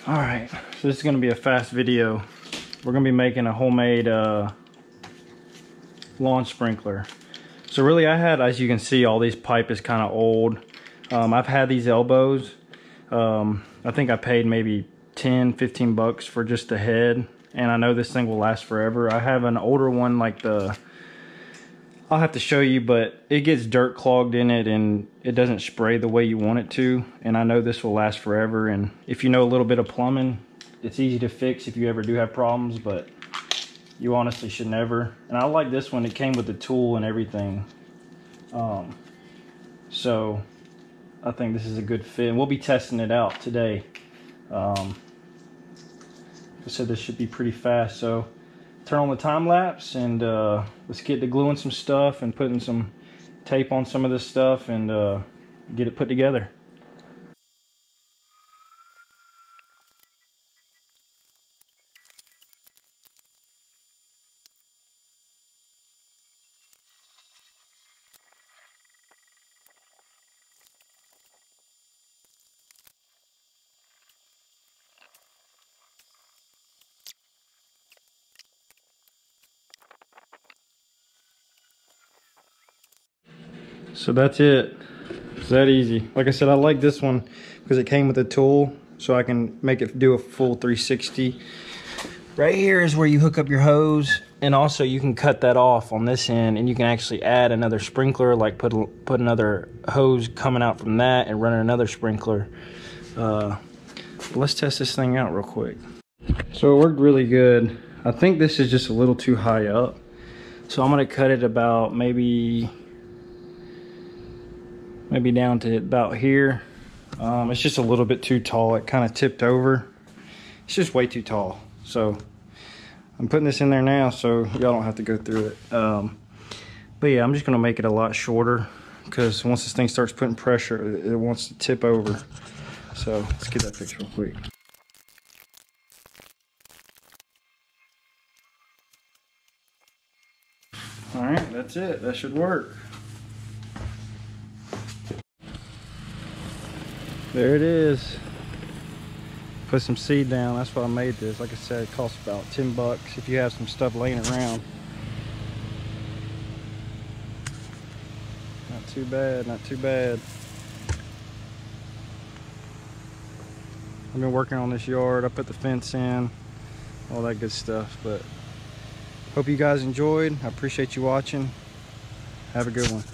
All right, so this is gonna be a fast video. We're gonna be making a homemade lawn sprinkler. So really I had, as you can see, all these pipe is kind of old. I've had these elbows. I think I paid maybe 10-15 bucks for just the head, and I know this thing will last forever. I have an older one like I'll have to show you, but it gets dirt clogged in it and it doesn't spray the way you want it to. And I know this will last forever. And if you know a little bit of plumbing, it's easy to fix if you ever do have problems, but you honestly should never. And I like this one. It came with the tool and everything. So I think this is a good fit. And we'll be testing it out today. Like I said, this should be pretty fast. So turn on the time lapse and let's get to gluing some stuff and putting some tape on some of this stuff and get it put together. So that's it. It's that easy. Like I said, I like this one because it came with a tool, so I can make it do a full 360. Right here is where you hook up your hose, and also you can cut that off on this end, and you can actually add another sprinkler, like put another hose coming out from that and run another sprinkler. But let's test this thing out real quick. So it worked really good. I think this is just a little too high up, so I'm gonna cut it about maybe down to about here. It's just a little bit too tall. It kind of tipped over. It's just way too tall. So I'm putting this in there now so y'all don't have to go through it. But yeah, I'm just gonna make it a lot shorter because once this thing starts putting pressure, it wants to tip over. So let's get that fixed real quick. All right, that's it. That should work. There it is. Put some seed down. That's why I made this. Like I said, it costs about 10 bucks if you have some stuff laying around. Not too bad, not too bad. I've been working on this yard. I put the fence in, all that good stuff. But hope you guys enjoyed. I appreciate you watching. Have a good one.